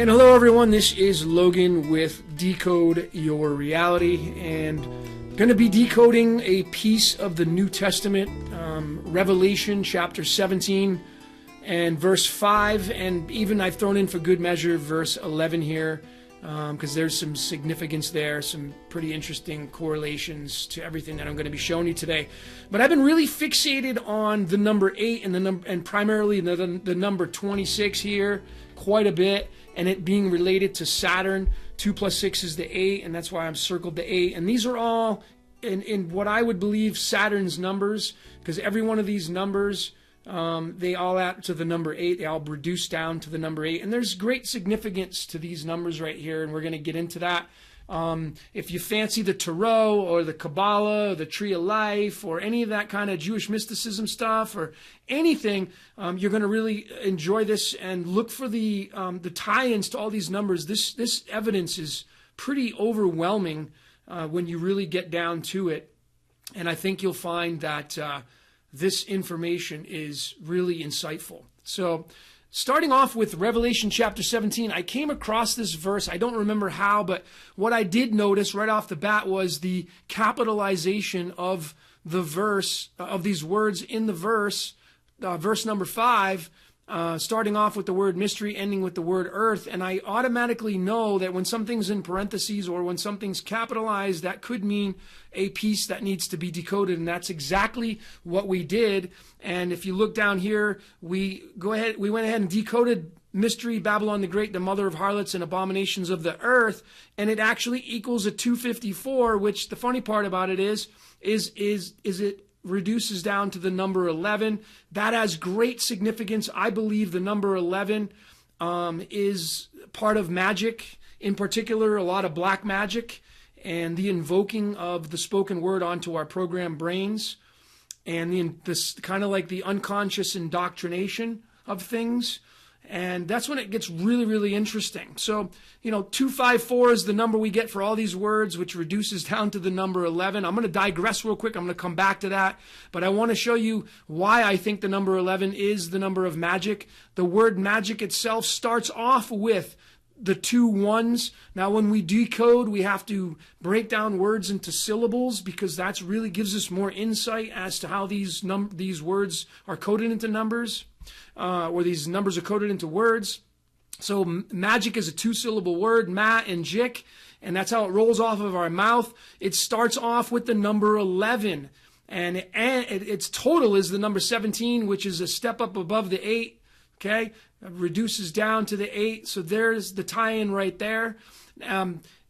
And hello everyone, this is Logan with Decode Your Reality, and going to be decoding a piece of the New Testament, Revelation chapter 17 and verse 5, and even I've thrown in for good measure verse 11 here, because there's some significance there, some pretty interesting correlations to everything that I'm going to be showing you today. But I've been really fixated on the number 8 and primarily the number 26 here quite a bit, and it being related to Saturn. 2 plus 6 is the 8, and that's why I'm circled the 8. And these are all in what I would believe Saturn's numbers, because every one of these numbers, they all add to the number 8. They all reduce down to the number 8. And there's great significance to these numbers right here, and we're going to get into that. If you fancy the Tarot or the Kabbalah or the Tree of Life or any of that kind of Jewish mysticism stuff or anything, you're going to really enjoy this and look for the tie-ins to all these numbers. This evidence is pretty overwhelming when you really get down to it. And I think you'll find that this information is really insightful. So, starting off with Revelation chapter 17, I came across this verse. I don't remember how, but what I did notice right off the bat was the capitalization of the verse, of these words in the verse, verse number 5, starting off with the word mystery, ending with the word earth. And I automatically know that when something's in parentheses or when something's capitalized, that could mean a piece that needs to be decoded. And that's exactly what we did. And if you look down here, we went ahead and decoded mystery, Babylon the Great, the mother of harlots and abominations of the earth. And it actually equals a 254, which the funny part about it is it reduces down to the number 11. That has great significance. I believe the number 11 is part of magic, in particular a lot of black magic and the invoking of the spoken word onto our programmed brains, and this kind of like the unconscious indoctrination of things. And that's when it gets really, really interesting. So, 254 is the number we get for all these words, which reduces down to the number 11. I'm going to digress real quick. I'm going to come back to that. But I want to show you why I think the number 11 is the number of magic. The word magic itself starts off with the 2 ones. Now, when we decode, we have to break down words into syllables, because that's really gives us more insight as to how these words are coded into numbers. Or these numbers are coded into words. So magic is a 2-syllable word, ma and jik, and that's how it rolls off of our mouth. It starts off with the number 11, and its total is the number 17, which is a step up above the 8, okay? It reduces down to the 8, so there's the tie-in right there.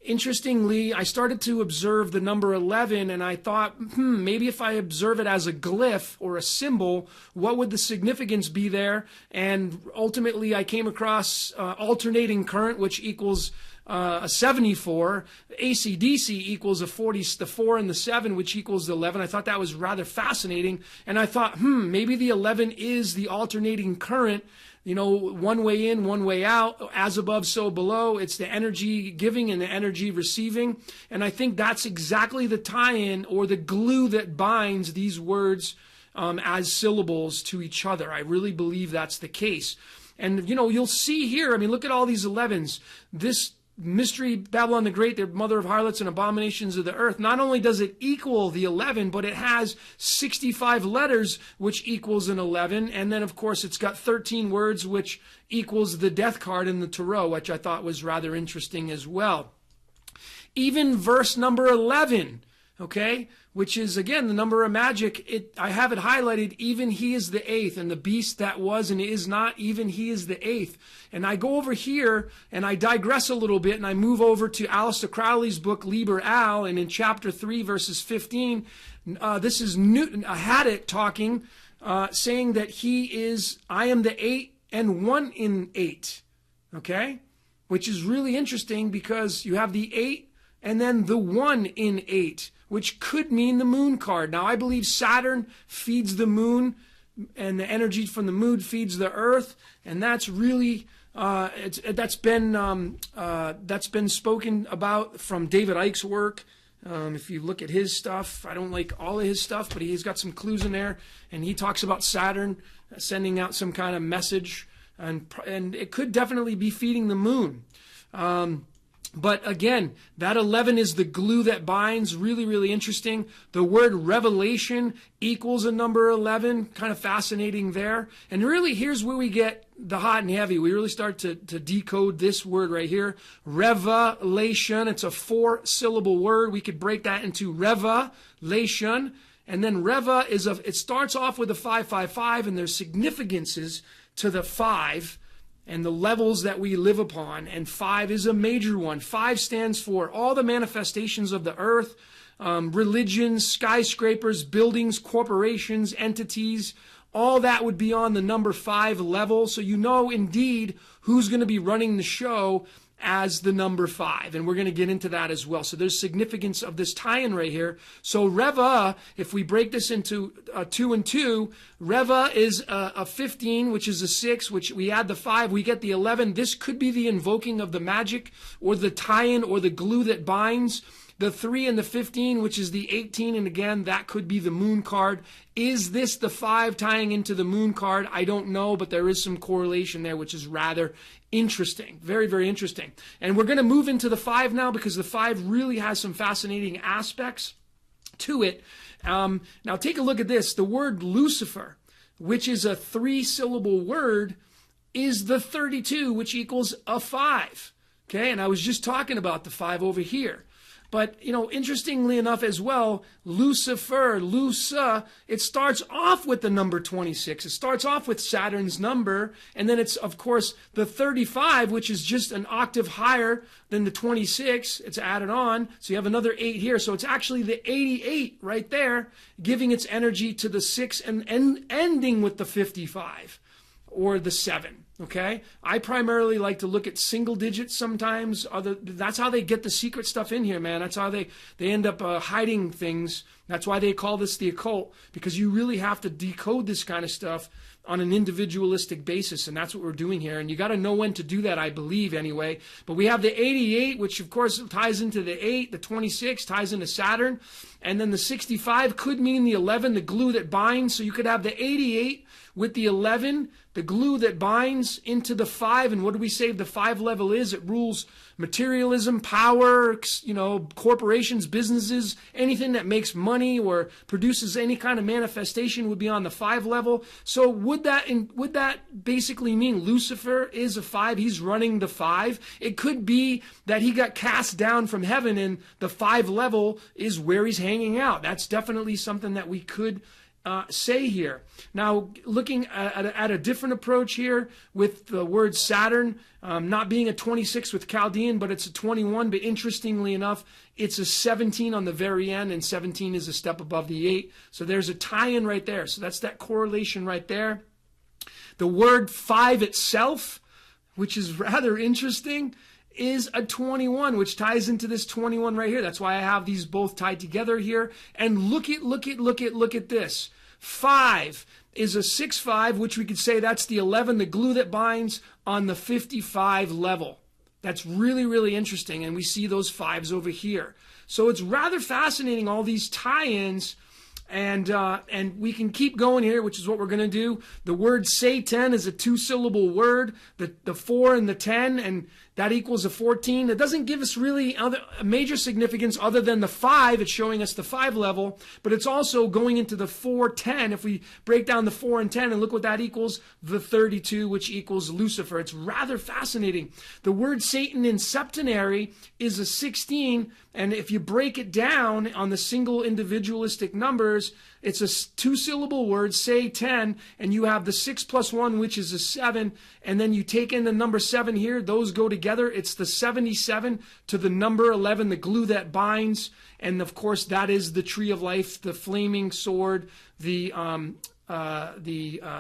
Interestingly, I started to observe the number 11, and I thought, maybe if I observe it as a glyph or a symbol, what would the significance be there? And ultimately, I came across alternating current, which equals a 74. AC/DC equals a 40, the 4 and the 7, which equals the 11. I thought that was rather fascinating, and I thought, maybe the 11 is the alternating current. One way in, one way out, as above, so below. It's the energy giving and the energy receiving. And I think that's exactly the tie-in or the glue that binds these words as syllables to each other. I really believe that's the case. And, you'll see here, look at all these 11s. This mystery, Babylon the Great, the mother of harlots and abominations of the earth, not only does it equal the 11, but it has 65 letters, which equals an 11. And then, of course, it's got 13 words, which equals the death card in the Tarot, which I thought was rather interesting as well. Even verse number 11, okay, which is, again, the number of magic, I have it highlighted, even he is the 8th, and the beast that was and is not, even he is the 8th. And I go over here, and I digress a little bit, and I move over to Aleister Crowley's book, Liber Al, and in chapter 3, verses 15, this is Newton, Haddock talking, saying that I am the 8 and 1 in 8, okay? Which is really interesting, because you have the 8 and then the 1 in 8, which could mean the moon card. Now, I believe Saturn feeds the moon, and the energy from the moon feeds the earth, and that's really that's been spoken about from David Icke's work. If you look at his stuff, I don't like all of his stuff, but he's got some clues in there, and he talks about Saturn sending out some kind of message and it could definitely be feeding the moon. But again, that 11 is the glue that binds. Really, really interesting. The word revelation equals a number 11. Kind of fascinating there. And really, here's where we get the hot and heavy. We really start to decode this word right here. Revelation. It's a 4-syllable word. We could break that into revelation. And then Reva it starts off with a 555, and there's significances to the 5 and the levels that we live upon, and 5 is a major one. 5 stands for all the manifestations of the earth, religions, skyscrapers, buildings, corporations, entities. All that would be on the number 5 level. So you know indeed who's going to be running the show as the number 5. And we're going to get into that as well. So there's significance of this tie-in right here. So Reva, if we break this into 2 and 2, Reva is a 15, which is a 6, which we add the 5, we get the 11. This could be the invoking of the magic or the tie-in or the glue that binds. The 3 and the 15, which is the 18, and again, that could be the moon card. Is this the 5 tying into the moon card? I don't know, but there is some correlation there, which is rather interesting. Very, very interesting. And we're going to move into the 5 now because the 5 really has some fascinating aspects to it. Now, take a look at this. The word Lucifer, which is a 3-syllable word, is the 32, which equals a 5. Okay, and I was just talking about the 5 over here. But, you know, interestingly enough as well, Lucifer, Lusa, it starts off with the number 26. It starts off with Saturn's number, and then it's, of course, the 35, which is just an octave higher than the 26. It's added on, so you have another 8 here. So it's actually the 88 right there, giving its energy to the 6 and ending with the 55 or the 7. Okay, I primarily like to look at single digits sometimes. That's how they get the secret stuff in here, man. That's how they end up hiding things. That's why they call this the occult, because you really have to decode this kind of stuff on an individualistic basis, and that's what we're doing here. And you got to know when to do that, I believe, anyway. But we have the 88, which of course ties into the 8. The 26 ties into Saturn, and then the 65 could mean the 11, the glue that binds. So you could have the 88 with the 11, the glue that binds into the 5. And what do we say the 5 level is? It rules materialism, power, you know, corporations, businesses, anything that makes money or produces any kind of manifestation would be on the 5 level. So would that basically mean Lucifer is a 5? He's running the 5. It could be that he got cast down from heaven and the 5 level is where he's hanging out. That's definitely something that we could say here. Now, looking at a different approach here with the word Saturn, not being a 26 with Chaldean, but it's a 21. But interestingly enough, it's a 17 on the very end, and 17 is a step above the 8. So there's a tie-in right there. So that's that correlation right there. The word 5 itself, which is rather interesting, is a 21, which ties into this 21 right here. That's why I have these both tied together here. And look at this. 5 is a 6-5, which we could say that's the 11, the glue that binds on the 55 level. That's really, really interesting. And we see those 5s over here. So it's rather fascinating, all these tie-ins. And we can keep going here, which is what we're going to do. The word Satan is a 2-syllable word, the 4 and the 10, and that equals a 14. It doesn't give us really a major significance other than the 5. It's showing us the 5 level, but it's also going into the 4, 10. If we break down the 4 and 10 and look what that equals, the 32, which equals Lucifer. It's rather fascinating. The word Satan in septenary is a 16, and if you break it down on the single individualistic numbers, it's a 2-syllable word, say 10, and you have the 6 plus 1, which is a 7, and then you take in the number 7 here. Those go together. It's the 77 to the number 11, the glue that binds, and of course that is the tree of life, the flaming sword, the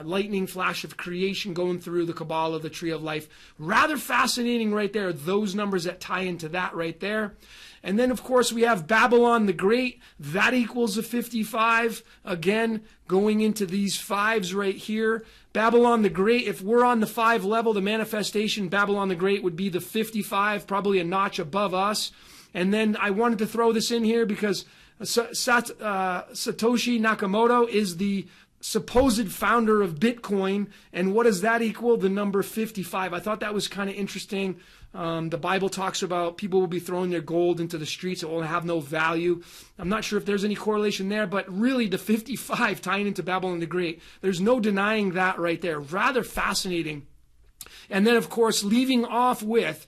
lightning flash of creation going through the Kabbalah, the tree of life. Rather fascinating right there, those numbers that tie into that right there. And then, of course, we have Babylon the Great. That equals a 55. Again, going into these 5s right here. Babylon the Great, if we're on the 5 level, the manifestation, Babylon the Great would be the 55, probably a notch above us. And then I wanted to throw this in here because Satoshi Nakamoto is the supposed founder of Bitcoin. And what does that equal? The number 55. I thought that was kind of interesting. The Bible talks about people will be throwing their gold into the streets. It will have no value. I'm not sure if there's any correlation there, but really the 55 tying into Babylon the Great, there's no denying that right there. Rather fascinating. And then, of course, leaving off with,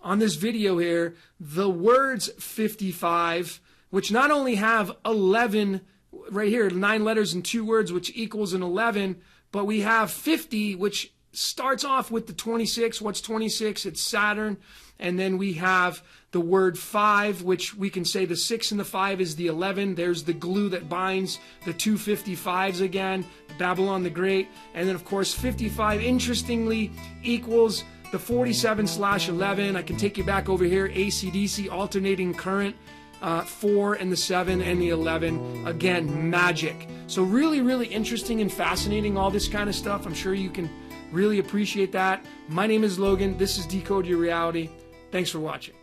on this video here, the words 55, which not only have 11 right here, 9 letters and 2 words, which equals an 11, but we have 50, which starts off with the 26. What's 26? It's Saturn. And then we have the word 5, which we can say the 6 and the 5 is the 11. There's the glue that binds the two 55s again, Babylon the Great. And then, of course, 55, interestingly, equals the 47/11. I can take you back over here, AC/DC, alternating current, 4 and the 7 and the 11. Again, magic. So really, really interesting and fascinating, all this kind of stuff. I'm sure you can really appreciate that. My name is Logan. This is Decode Your Reality. Thanks for watching.